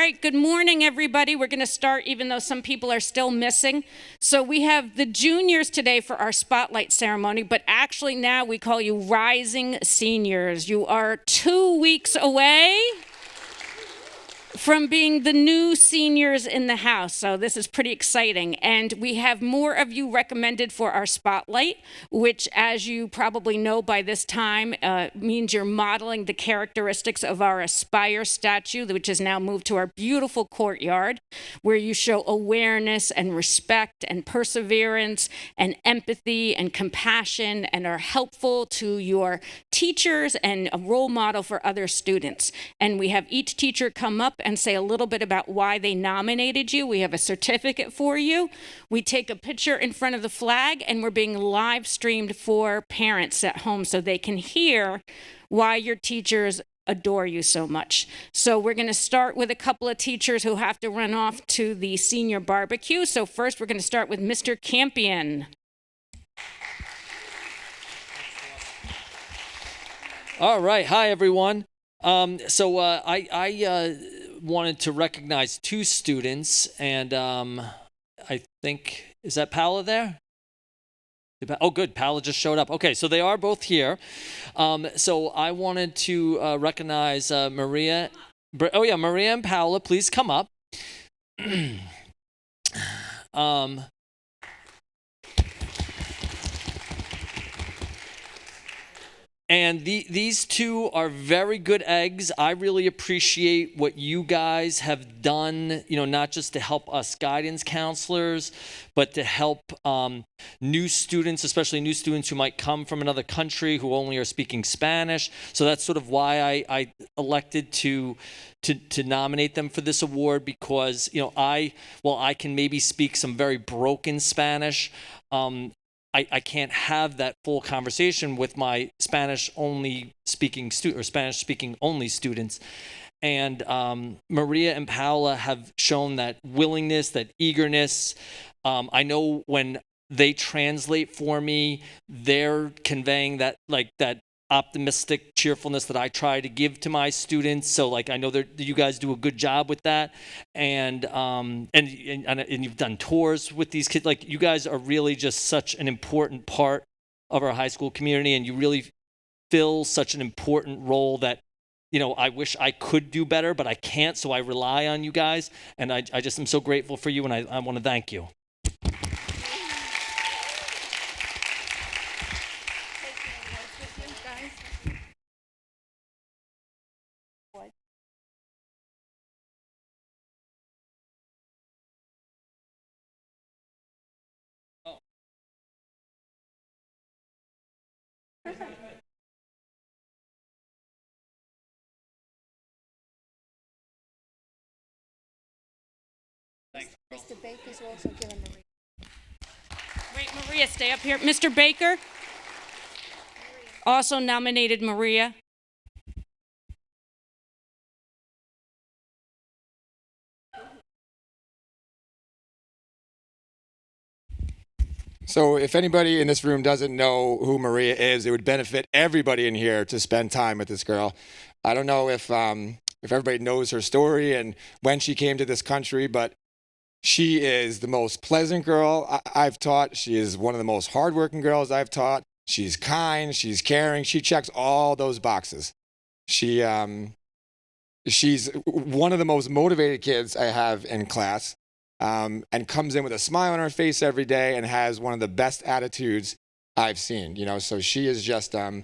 right, good morning, everybody. We're going to start even though some people are still missing. So we have the juniors today for our spotlight ceremony, but actually now we call you rising seniors. You are 2 weeks away from being the new seniors in the house. So this is pretty exciting. And we have more of you recommended for our spotlight, which, as you probably know by this time, means you're modeling the characteristics of our Aspire statue, which is now moved to our beautiful courtyard, where you show awareness and respect and perseverance and empathy and compassion and are helpful to your teachers and a role model for other students. And we have each teacher come up and say a little bit about why they nominated you. We have a certificate for you. We take a picture in front of the flag, and we're being live streamed for parents at home so they can hear why your teachers adore you so much. So we're going to start with a couple of teachers who have to run off to the senior barbecue. So first, we're going to start with Mr. Campion. All right. Hi, everyone. I wanted to recognize two students, and I think, is that Paola there? Oh, good. Paola just showed up. Okay, so they are both here. So I wanted to recognize Maria. Maria and Paola, please come up. And these two are very good eggs. I really appreciate what you guys have done, not just to help us guidance counselors, but to help new students, especially new students who might come from another country who only are speaking Spanish. So that's sort of why I elected to nominate them for this award, because, I can maybe speak some very broken Spanish. I can't have that full conversation with my Spanish-only speaking or Spanish-speaking only students. And Maria and Paola have shown that willingness, that eagerness. I know when they translate for me, they're conveying that optimistic cheerfulness that I try to give to my students. So I know that you guys do a good job with that, and you've done tours with these kids. You guys are really just such an important part of our high school community, and you really fill such an important role that I wish I could do better, but I can't. So I rely on you guys, and I just am so grateful for you, and I want to thank you. Mr. Baker's also given Maria. Wait, Maria, stay up here. Mr. Baker also nominated Maria. So if anybody in this room doesn't know who Maria is, it would benefit everybody in here to spend time with this girl. I don't know if everybody knows her story and when she came to this country, but she is the most pleasant girl I've taught. She is one of the most hardworking girls I've taught. She's kind, she's caring, she checks all those boxes. She's one of the most motivated kids I have in class. And comes in with a smile on her face every day and has one of the best attitudes I've seen, so she is just, to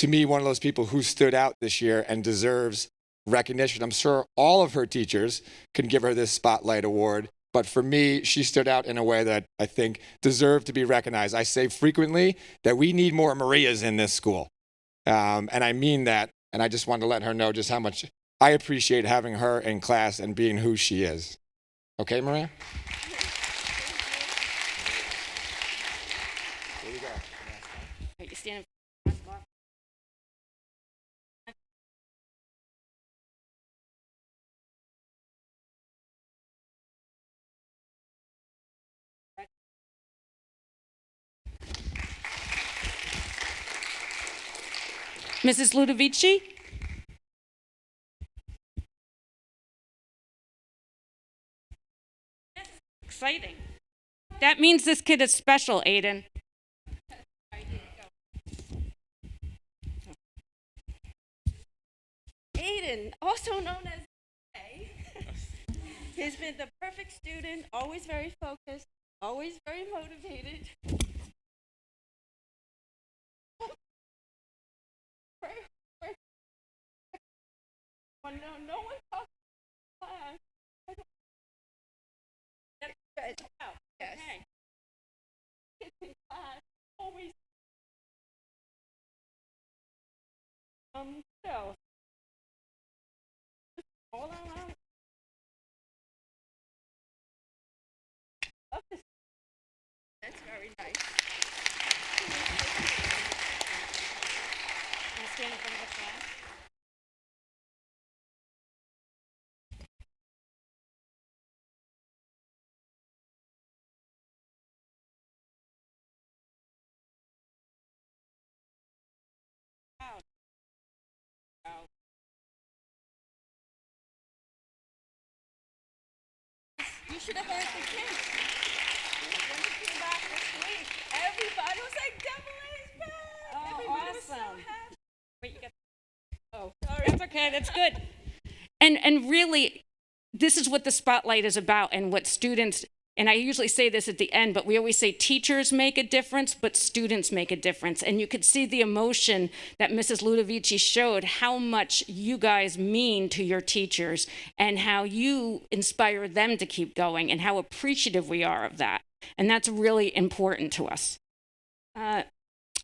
me, one of those people who stood out this year and deserves recognition. I'm sure all of her teachers can give her this spotlight award, but for me, she stood out in a way that I think deserved to be recognized. I say frequently that we need more Marias in this school, and I mean that, and I just wanted to let her know just how much I appreciate having her in class and being who she is. Okay, Maria? Here you go. Wait, you stand Mrs. Ludovici? Exciting. That means this kid is special, Aiden. Aiden, also known as A, has been the perfect student, always very focused, always very motivated. When no one talks in class, that's good. Oh, yes. Okay. Kids in class always so all around. Love this. That's very nice. Can I stand in front of the class? You should have heard the kids. When we came back this week, everybody was like, "Double A's back!" Oh, Everybody was so awesome. happy. Wait, you got. Oh, sorry. That's okay. That's good. And really, this is what the spotlight is about, and what students. And I usually say this at the end, but we always say teachers make a difference, but students make a difference. And you could see the emotion that Mrs. Ludovici showed, how much you guys mean to your teachers and how you inspire them to keep going and how appreciative we are of that. And that's really important to us.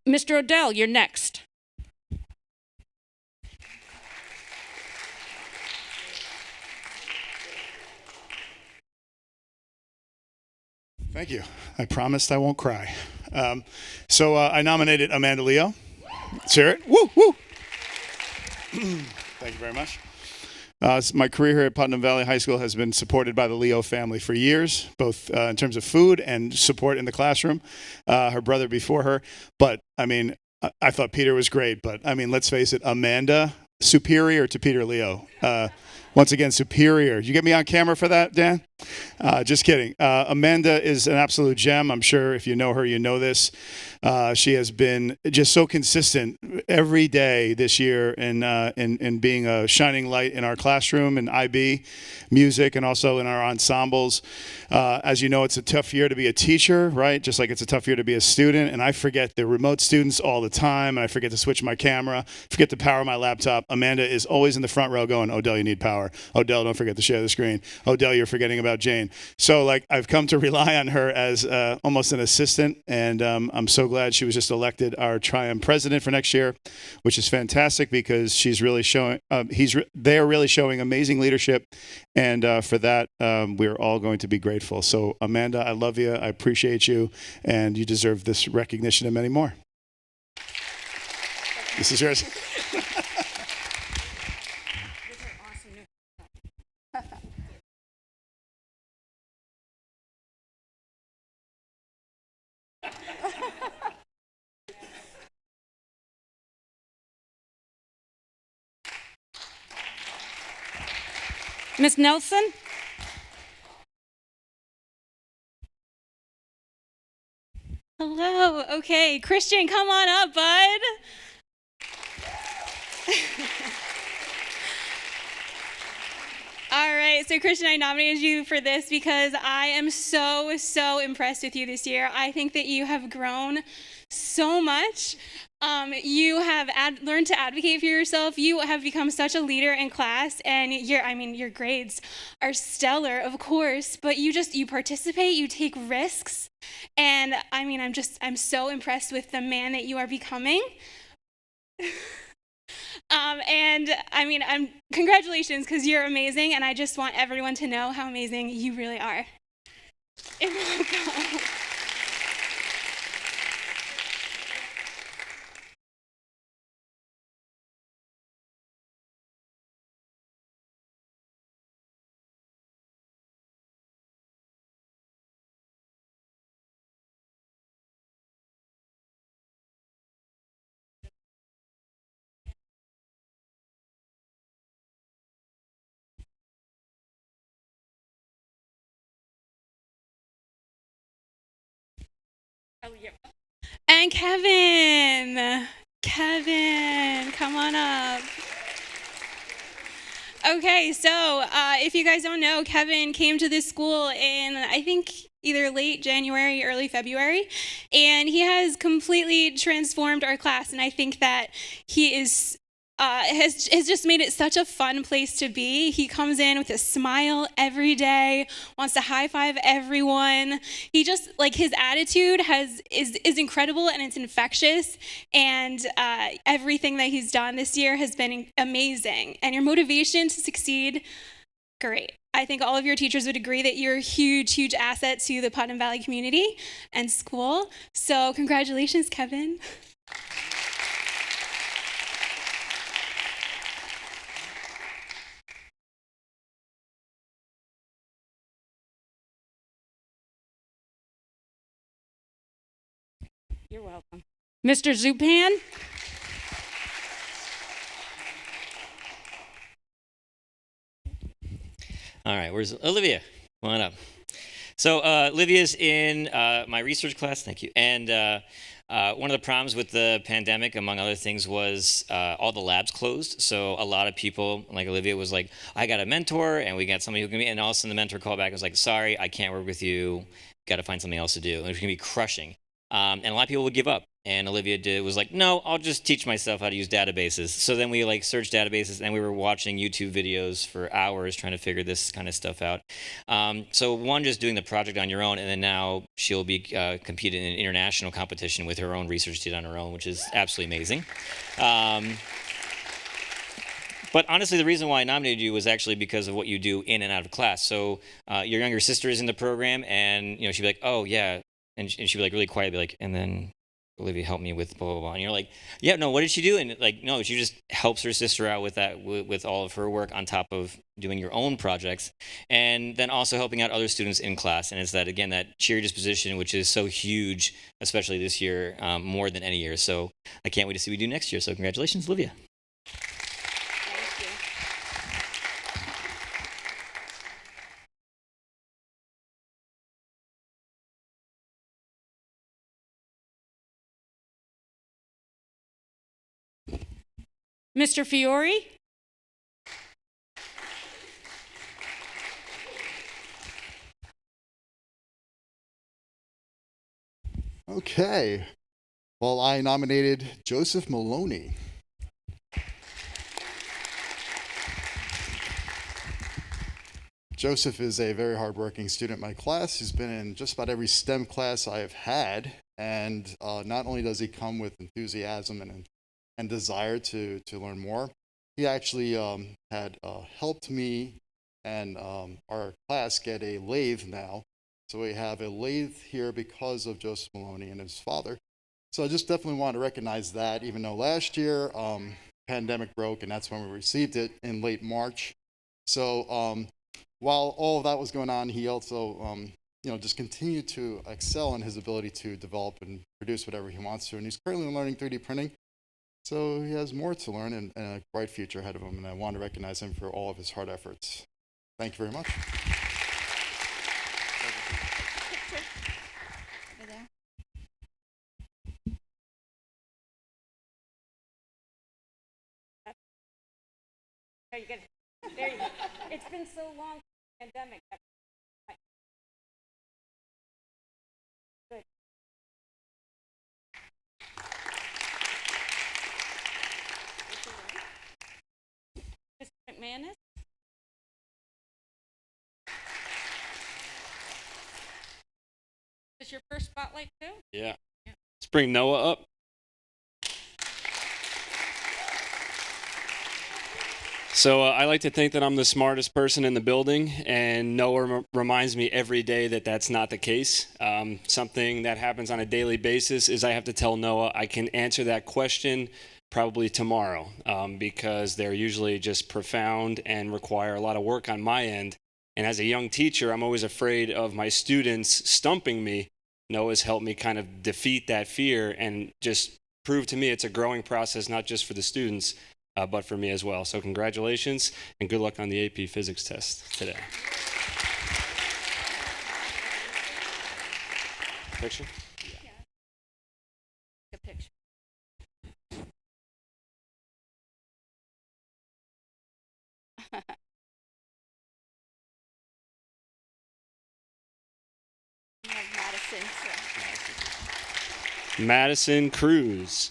Mr. Odell, you're next. Thank you. I promised I won't cry. So I nominated Amanda Leo. Let's hear it. Woo, woo. Thank you very much. My career here at Putnam Valley High School has been supported by the Leo family for years, both in terms of food and support in the classroom. Her brother before her. But, I mean, I thought Peter was great. But, I mean, let's face it, Amanda, superior to Peter Leo. Once again, superior. You get me on camera for that, Dan? Just kidding. Amanda is an absolute gem. I'm sure if you know her, you know this. She has been just so consistent every day this year in being a shining light in our classroom and IB music and also in our ensembles. As you know, it's a tough year to be a teacher, right? Just like it's a tough year to be a student. And I forget the remote students all the time. And I forget to switch my camera, forget to power my laptop. Amanda is always in the front row going, Odell, you need power. Odell, don't forget to share the screen. Odell, you're forgetting about Jane. So like I've come to rely on her as almost an assistant, and I'm so glad she was just elected our Triumph president for next year, which is fantastic because she's really showing. They are really showing amazing leadership, and for that we're all going to be grateful. So Amanda, I love you. I appreciate you, and you deserve this recognition and many more. This is yours. Ms. Nelson? Hello. Okay, Christian, come on up, bud. All right, so Christian, I nominated you for this because I am so impressed with you this year. I think that you have grown so much. You have learned to advocate for yourself. You have become such a leader in class, and your grades are stellar, of course, but you participate, you take risks, and I'm so impressed with the man that you are becoming. Congratulations, because you're amazing, and I just want everyone to know how amazing you really are. And Kevin. Kevin, come on up. Okay, so if you guys don't know, Kevin came to this school in, I think, either late January, early February, and he has completely transformed our class, and I think that he has just made it such a fun place to be. He comes in with a smile every day, wants to high five everyone. He just, like, his attitude is incredible, and it's infectious, and everything that he's done this year has been amazing. And your motivation to succeed, great. I think all of your teachers would agree that you're a huge, huge asset to the Putnam Valley community and school. So congratulations, Kevin. You're welcome. Mr. Zupan? All right, where's Olivia? Come on up. So Olivia's in my research class, thank you. And one of the problems with the pandemic, among other things, was all the labs closed. So a lot of people, like Olivia, was like, I got a mentor, and we got somebody who can be, and all of a sudden the mentor called back and was like, sorry, I can't work with you. Got to find something else to do. And it's going to be crushing. And a lot of people would give up. And Olivia was like, no, I'll just teach myself how to use databases. So then we searched databases, and we were watching YouTube videos for hours trying to figure this kind of stuff out. So one, just doing the project on your own, and then now she'll be competing in an international competition with her own research she did on her own, which is absolutely amazing. But honestly, the reason why I nominated you was actually because of what you do in and out of class. So your younger sister is in the program, and she'd be like, oh yeah, and she'd be like really quiet, be like, and then Olivia helped me with blah, blah, blah. And you're like, yeah, no, what did she do? And like, no, she just helps her sister out with that, with all of her work on top of doing your own projects. And then also helping out other students in class. And it's that, again, that cheery disposition, which is so huge, especially this year, more than any year. So I can't wait to see what we do next year. So congratulations, Olivia. Mr. Fiore? Okay. Well, I nominated Joseph Maloney. Joseph is a very hardworking student in my class. He's been in just about every STEM class I have had. And not only does he come with enthusiasm and desire to learn more, he actually had helped me and our class get a lathe now. So we have a lathe here because of Joseph Maloney and his father. So I just definitely want to recognize that, even though last year pandemic broke, and that's when we received it in late March. So while all of that was going on, he also just continued to excel in his ability to develop and produce whatever he wants to. And he's currently learning 3D printing. So he has more to learn and a bright future ahead of him. And I want to recognize him for all of his hard efforts. Thank you very much. There you go. There you go. It's been so long, pandemic. Good. Mr. McManus? Is this your first spotlight too? Yeah. Let's bring Noah up. So I like to think that I'm the smartest person in the building, and Noah reminds me every day that that's not the case. Something that happens on a daily basis is I have to tell Noah I can answer that question probably tomorrow, because they're usually just profound and require a lot of work on my end. And as a young teacher, I'm always afraid of my students stumping me. Noah's helped me kind of defeat that fear and just prove to me it's a growing process, not just for the students, but for me as well. So congratulations and good luck on the AP Physics test today. Picture? Madison, sir. Madison Cruz.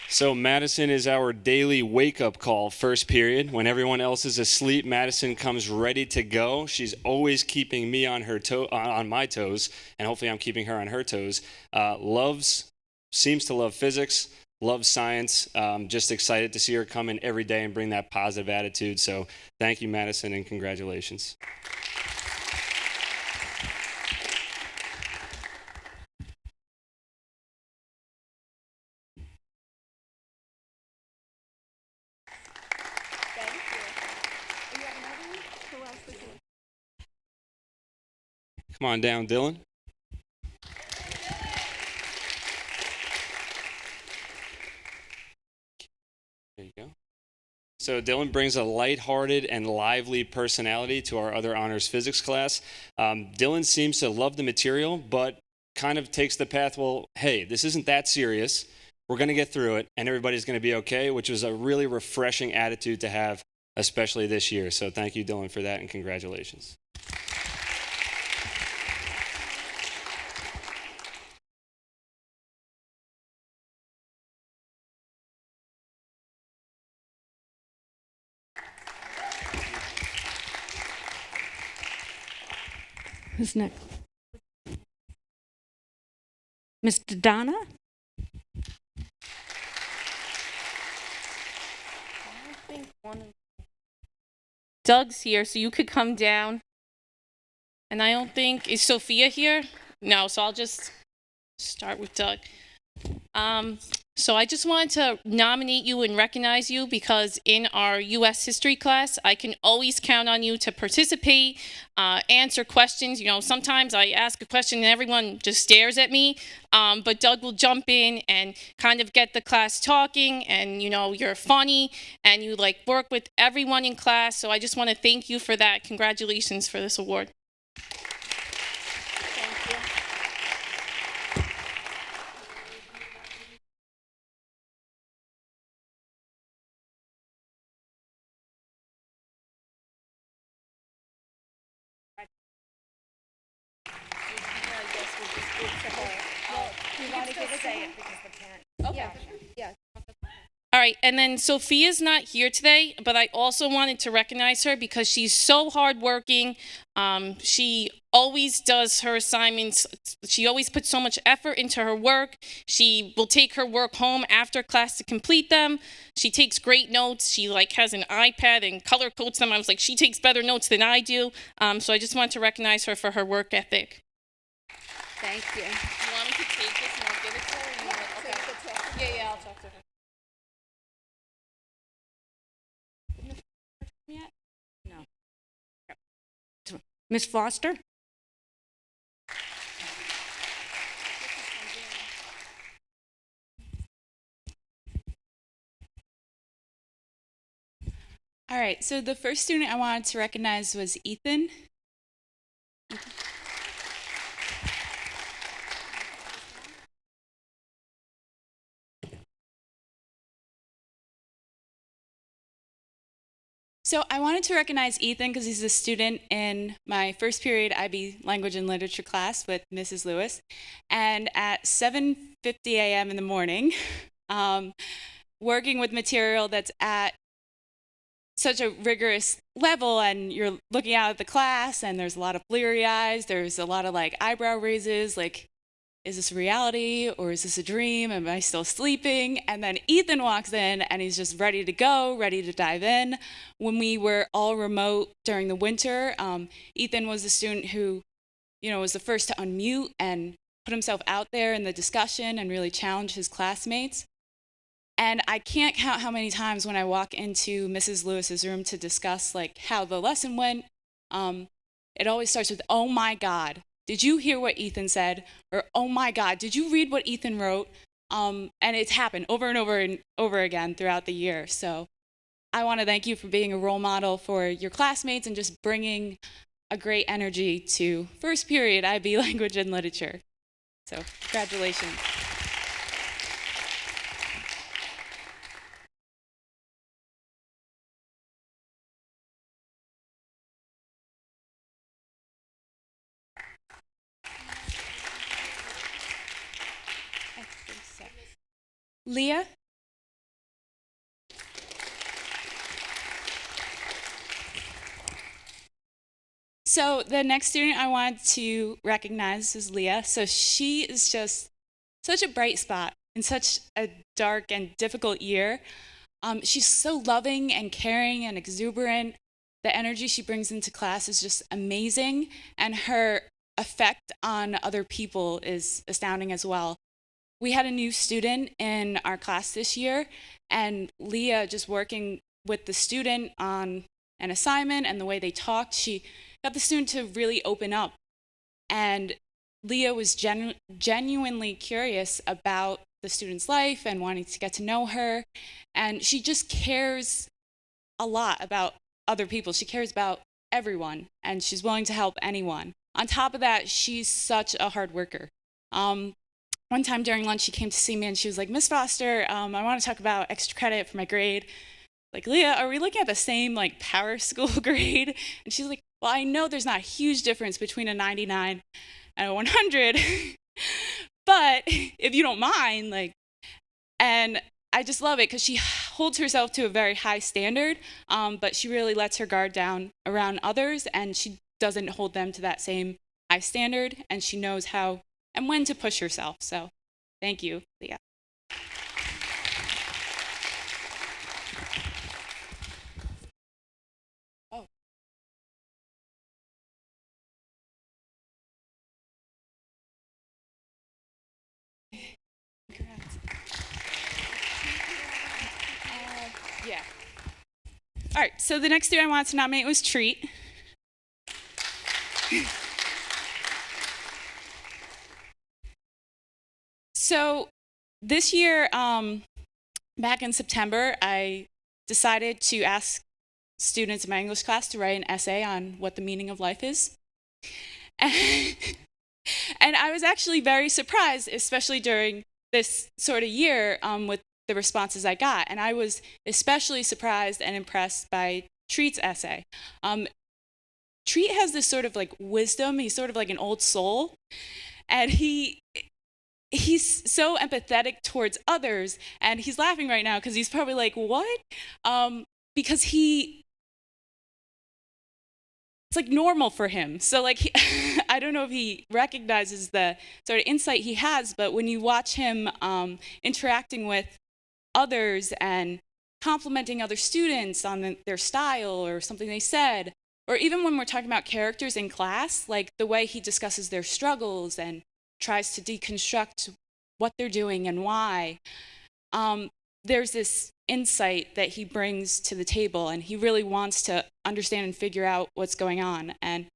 So Madison is our daily wake-up call first period. When everyone else is asleep, Madison comes ready to go. She's always keeping me on my toes, and hopefully I'm keeping her on her toes. Seems to love physics, loves science. Just excited to see her come in every day and bring that positive attitude. So thank you, Madison, and congratulations. Thank you. You have another one? Who else is here? Come on down, Dylan. There you go. So Dylan brings a lighthearted and lively personality to our other honors physics class. Dylan seems to love the material, but kind of takes the path, well, hey, this isn't that serious. We're going to get through it, and everybody's going to be okay, which was a really refreshing attitude to have, especially this year. So thank you, Dylan, for that, and congratulations. Who's next? Mr. Donna? Doug's here, so you could come down. And I don't think, is Sophia here? No, so I'll just start with Doug. So I just wanted to nominate you and recognize you because in our U.S. history class, I can always count on you to participate, answer questions. You know, sometimes I ask a question and everyone just stares at me, but Doug will jump in and kind of get the class talking, and you know, you're funny and you like work with everyone in class. So I just want to thank you for that. Congratulations for this award. All right, and then Sophia's not here today, but I also wanted to recognize her because she's so hardworking. She always does her assignments. She always puts so much effort into her work. She will take her work home after class to complete them. She takes great notes. She like has an iPad and color codes them. I was like, she takes better notes than I do. So I just wanted to recognize her for her work ethic. Thank you. You want me to take this and I'll give it to her? Okay. Yeah, I'll talk to her. No. Miss Foster? All right, so the first student I wanted to recognize was Ethan. So I wanted to recognize Ethan because he's a student in my first period IB Language and Literature class with Mrs. Lewis. And at 7:50 a.m. in the morning, working with material that's at such a rigorous level, and you're looking out at the class and there's a lot of bleary eyes, there's a lot of like eyebrow raises, like, is this reality or is this a dream? Am I still sleeping? And then Ethan walks in and he's just ready to go, ready to dive in. When we were all remote during the winter, Ethan was the student who, was the first to unmute and put himself out there in the discussion and really challenge his classmates. And I can't count how many times when I walk into Mrs. Lewis's room to discuss like how the lesson went, it always starts with, "Oh my God, did you hear what Ethan said?" Or, "Oh my God, did you read what Ethan wrote?" And it's happened over and over and over again throughout the year. So I want to thank you for being a role model for your classmates and just bringing a great energy to first period IB Language and Literature. So congratulations. Leah. So the next student I wanted to recognize is Leah. So she is just such a bright spot in such a dark and difficult year. She's so loving and caring and exuberant. The energy she brings into class is just amazing, and her effect on other people is astounding as well. We had a new student in our class this year, and Leah, just working with the student on an assignment and the way they talked, she got the student to really open up. And Leah was genuinely curious about the student's life and wanting to get to know her. And she just cares a lot about other people. She cares about everyone, and she's willing to help anyone. On top of that, she's such a hard worker. One time during lunch, she came to see me and she was like, "Miss Foster, I want to talk about extra credit for my grade." Like, "Leah, are we looking at the same like power school grade?" And she's like, "Well, I know there's not a huge difference between a 99 and a 100, but if you don't mind, like," and I just love it because she holds herself to a very high standard, but she really lets her guard down around others, and she doesn't hold them to that same high standard, and she knows how and when to push herself. So thank you, Leah. Oh. Congrats. Yeah. All right, so the next student I wanted to nominate was Treat. So this year, back in September, I decided to ask students in my English class to write an essay on what the meaning of life is. And I was actually very surprised, especially during this sort of year, with the responses I got. And I was especially surprised and impressed by Treat's essay. Treat has this sort of like wisdom. He's sort of like an old soul. And he's so empathetic towards others. And he's laughing right now because he's probably like, "What?" Because it's like normal for him. So like, I don't know if he recognizes the sort of insight he has, but when you watch him interacting with others and complimenting other students on their style or something they said, or even when we're talking about characters in class, like the way he discusses their struggles and tries to deconstruct what they're doing and why, there's this insight that he brings to the table, and he really wants to understand and figure out what's going on. And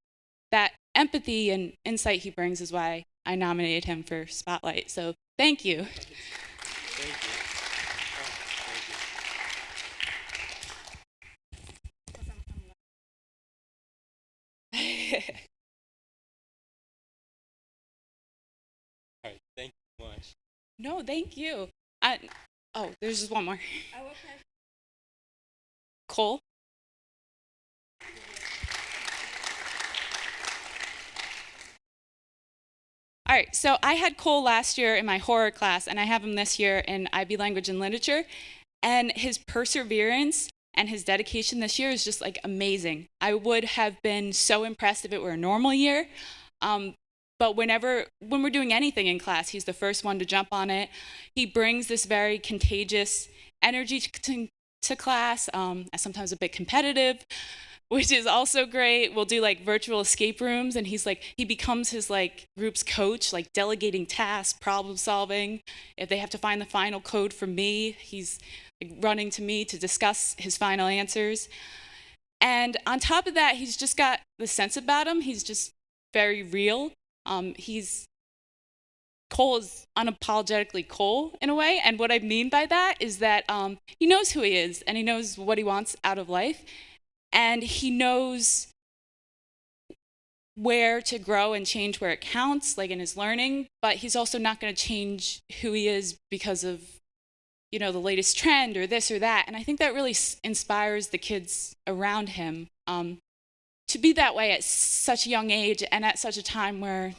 that empathy and insight he brings is why I nominated him for Spotlight. So thank you. Thank you. All right, thank you so much. No, thank you. Oh, there's just one more. Oh, okay. Cole. All right, so I had Cole last year in my horror class, and I have him this year in IB Language and Literature. And his perseverance and his dedication this year is just like amazing. I would have been so impressed if it were a normal year. But when we're doing anything in class, he's the first one to jump on it. He brings this very contagious energy to class, sometimes a bit competitive, which is also great. We'll do like virtual escape rooms, and he becomes his like group's coach, like delegating tasks, problem solving. If they have to find the final code for me, he's like running to me to discuss his final answers. And on top of that, he's just got the sense about him. He's just very real. Cole is unapologetically Cole in a way, and what I mean by that is that he knows who he is, and he knows what he wants out of life, and he knows where to grow and change where it counts, like in his learning, but he's also not going to change who he is because of, the latest trend or this or that, and I think that really inspires the kids around him to be that way at such a young age and at such a time where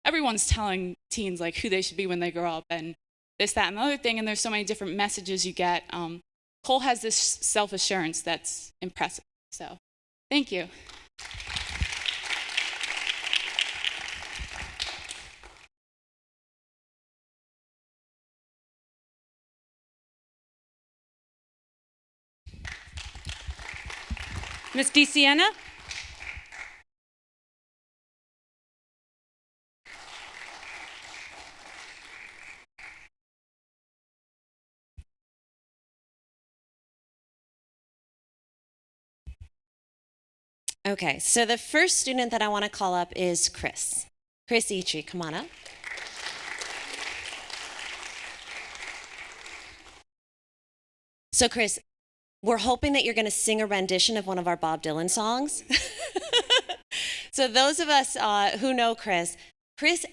everyone's telling teens like who they should be when they grow up, and this, that, and the other thing, and there's so many different messages you get. Cole has this self-assurance that's impressive. So, thank you. Miss DeSiena? Okay, so the first student that I want to call up is Chris. Chris Eatry, come on up. So Chris, we're hoping that you're going to sing a rendition of one of our Bob Dylan songs. So those of us who know Chris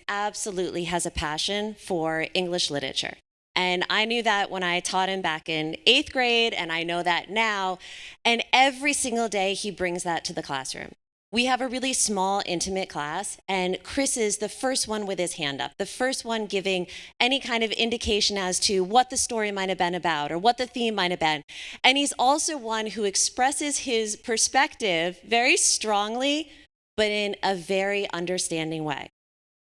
absolutely has a passion for English literature. And I knew that when I taught him back in 8th grade, and I know that now. And every single day he brings that to the classroom. We have a really small, intimate class, and Chris is the first one with his hand up, the first one giving any kind of indication as to what the story might have been about or what the theme might have been. And he's also one who expresses his perspective very strongly, but in a very understanding way.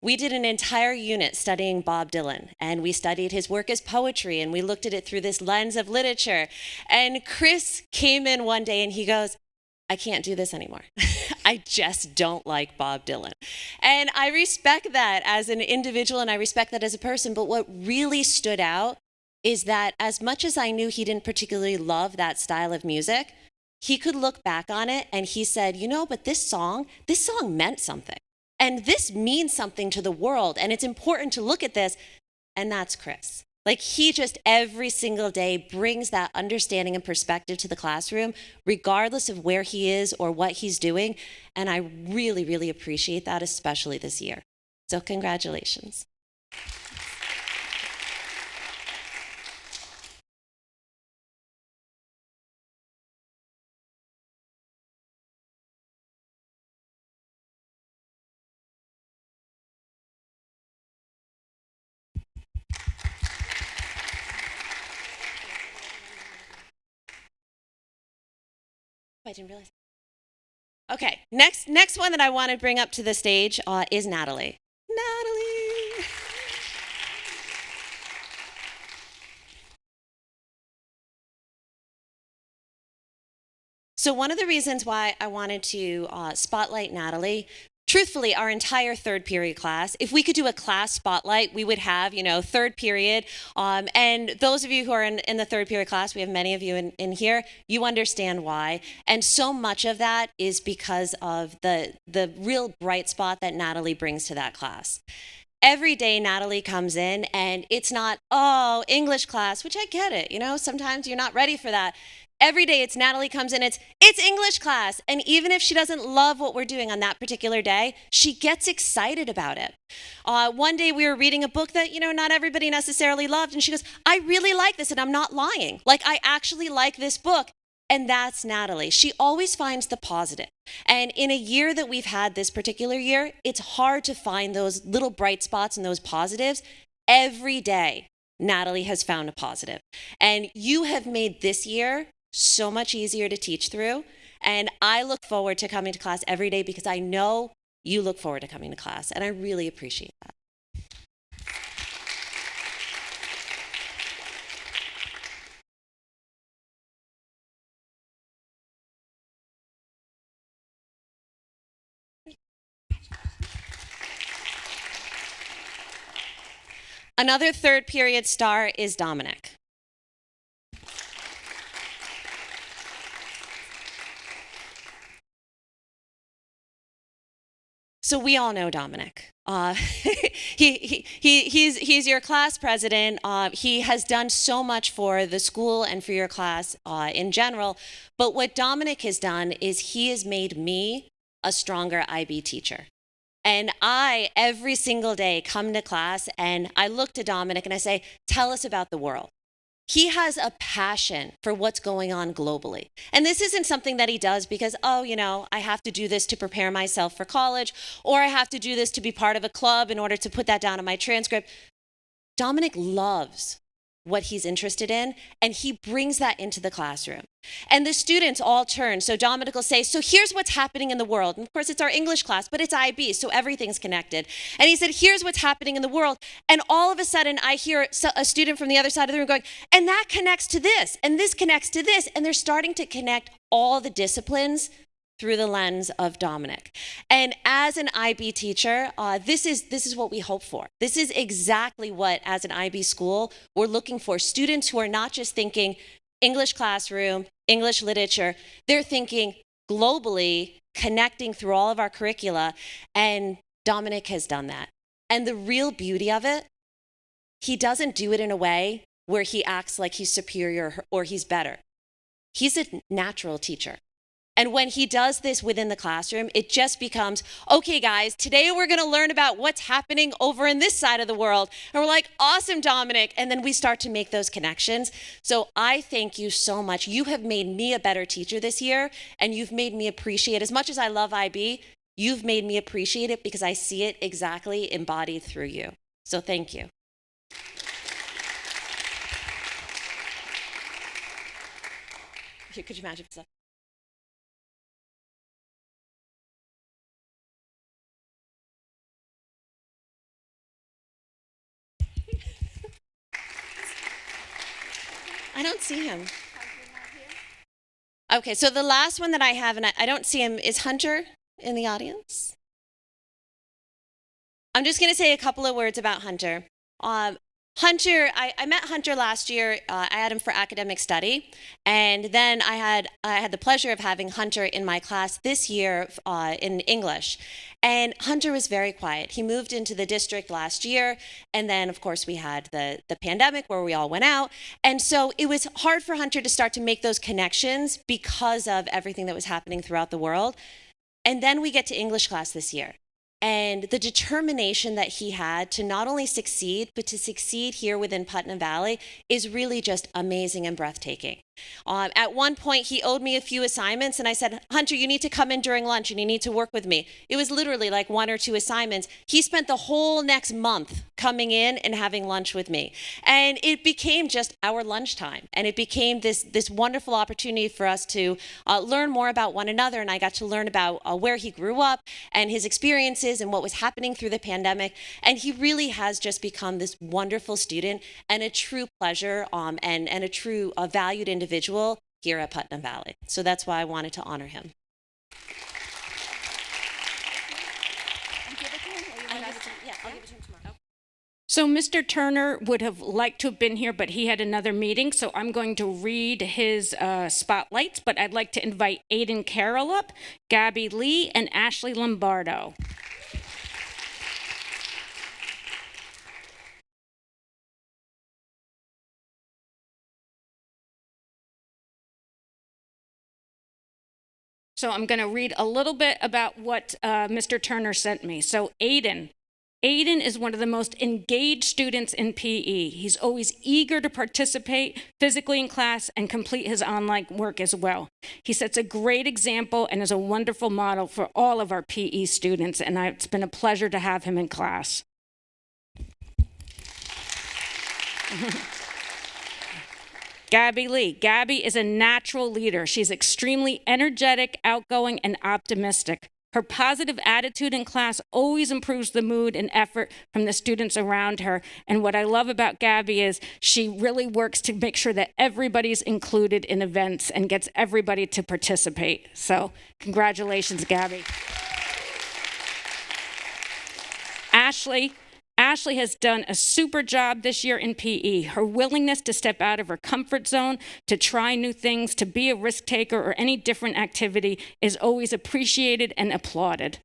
We did an entire unit studying Bob Dylan, and we studied his work as poetry, and we looked at it through this lens of literature. And Chris came in one day and he goes, I can't do this anymore. I just don't like Bob Dylan. And I respect that as an individual, and I respect that as a person, but what really stood out is that as much as I knew he didn't particularly love that style of music, he could look back on it and he said, you know, but this song meant something. And this means something to the world, and it's important to look at this, and that's Chris. Like, he just every single day brings that understanding and perspective to the classroom, regardless of where he is or what he's doing, and I really, really appreciate that, especially this year. So congratulations. I didn't realize. Okay, next one that I want to bring up to the stage is Natalie. Natalie! So one of the reasons why I wanted to spotlight Natalie, truthfully, our entire 3rd period class, if we could do a class spotlight, we would have, 3rd period. And those of you who are in the 3rd period class, we have many of you in here, you understand why. And so much of that is because of the real bright spot that Natalie brings to that class. Every day Natalie comes in and it's not, oh, English class, which I get it, sometimes you're not ready for that. Every day it's Natalie comes in, it's English class. And even if she doesn't love what we're doing on that particular day, she gets excited about it. One day we were reading a book that, not everybody necessarily loved. And she goes, I really like this and I'm not lying. Like, I actually like this book. And that's Natalie. She always finds the positive. And in a year that we've had this particular year, it's hard to find those little bright spots and those positives. Every day, Natalie has found a positive. And you have made this year so much easier to teach through. And I look forward to coming to class every day because I know you look forward to coming to class. And I really appreciate that. Another 3rd period star is Dominic. So we all know Dominic. He's your class president. He has done so much for the school and for your class in general. But what Dominic has done is he has made me a stronger IB teacher. And I, every single day, come to class and I look to Dominic and I say, tell us about the world. He has a passion for what's going on globally. And this isn't something that he does because, I have to do this to prepare myself for college, or I have to do this to be part of a club in order to put that down on my transcript. Dominic loves what he's interested in, and he brings that into the classroom. And the students all turn. So Dominic will say, so here's what's happening in the world. And of course, it's our English class, but it's IB, so everything's connected. And he said, here's what's happening in the world. And all of a sudden, I hear a student from the other side of the room going, and that connects to this, and this connects to this. And they're starting to connect all the disciplines through the lens of Dominic. And as an IB teacher, this is what we hope for. This is exactly what, as an IB school, we're looking for. Students who are not just thinking English classroom, English literature, they're thinking globally, connecting through all of our curricula, and Dominic has done that. And the real beauty of it, he doesn't do it in a way where he acts like he's superior or he's better. He's a natural teacher. And when he does this within the classroom, it just becomes, okay, guys, today we're going to learn about what's happening over in this side of the world. And we're like, awesome, Dominic. And then we start to make those connections. So I thank you so much. You have made me a better teacher this year, and you've made me appreciate, as much as I love IB, you've made me appreciate it because I see it exactly embodied through you. So thank you. Could you imagine stuff? I don't see him. Okay, so the last one that I have, and I don't see him, is Hunter in the audience. I'm just going to say a couple of words about Hunter. Hunter, I met Hunter last year. I had him for academic study, and then I had the pleasure of having Hunter in my class this year in English. And Hunter was very quiet. He moved into the district last year, and then of course we had the pandemic where we all went out, and so it was hard for Hunter to start to make those connections because of everything that was happening throughout the world. And then we get to English class this year. And the determination that he had to not only succeed, but to succeed here within Putnam Valley is really just amazing and breathtaking. At one point, he owed me a few assignments, and I said, Hunter, you need to come in during lunch, and you need to work with me. It was literally like 1 or 2 assignments. He spent the whole next month coming in and having lunch with me. And it became just our lunchtime, and it became this wonderful opportunity for us to learn more about one another, and I got to learn about where he grew up and his experiences and what was happening through the pandemic. And he really has just become this wonderful student and a true pleasure and a true valued individual here at Putnam Valley. So that's why I wanted to honor him. I'll give it to him tomorrow. So Mr. Turner would have liked to have been here, but he had another meeting. So I'm going to read his spotlights, but I'd like to invite Aiden Carroll up, Gabby Lee, and Ashley Lombardo. So I'm going to read a little bit about what Mr. Turner sent me. So Aiden is one of the most engaged students in PE. He's always eager to participate physically in class and complete his online work as well. He sets a great example and is a wonderful model for all of our PE students, and it's been a pleasure to have him in class. Gabby Lee. Gabby is a natural leader. She's extremely energetic, outgoing, and optimistic. Her positive attitude in class always improves the mood and effort from the students around her. And what I love about Gabby is she really works to make sure that everybody's included in events and gets everybody to participate. So congratulations, Gabby. Ashley has done a super job this year in PE. Her willingness to step out of her comfort zone, to try new things, to be a risk taker or any different activity is always appreciated and applauded.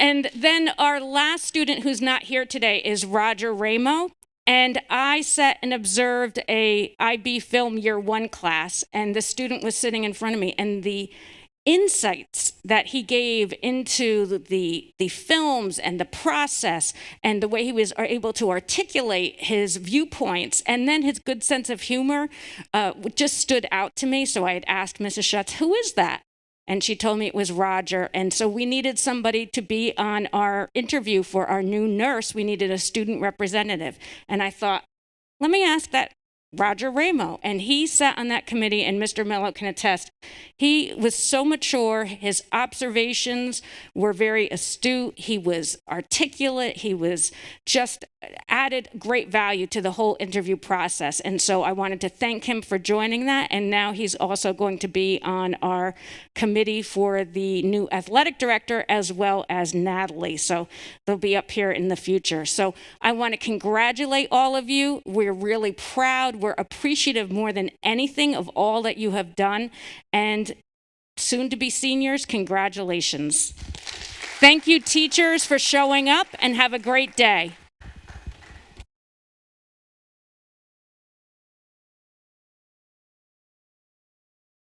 And then our last student who's not here today is Roger Ramo. And I sat and observed a IB film year 1 class, and the student was sitting in front of me, and the insights that he gave into the films and the process and the way he was able to articulate his viewpoints, and then his good sense of humor just stood out to me. So I had asked Mrs. Schutz, who is that? And she told me it was Roger. And so we needed somebody to be on our interview for our new nurse. We needed a student representative. And I thought, let me ask that Roger Ramo. And he sat on that committee, and Mr. Mello can attest. He was so mature. His observations were very astute. He was articulate. He was just added great value to the whole interview process. And so I wanted to thank him for joining that. And now he's also going to be on our committee for the new athletic director, as well as Natalie. So they'll be up here in the future. So I want to congratulate all of you. We're really proud. We're appreciative more than anything of all that you have done. And soon to be seniors, congratulations. Thank you, teachers, for showing up, and have a great day.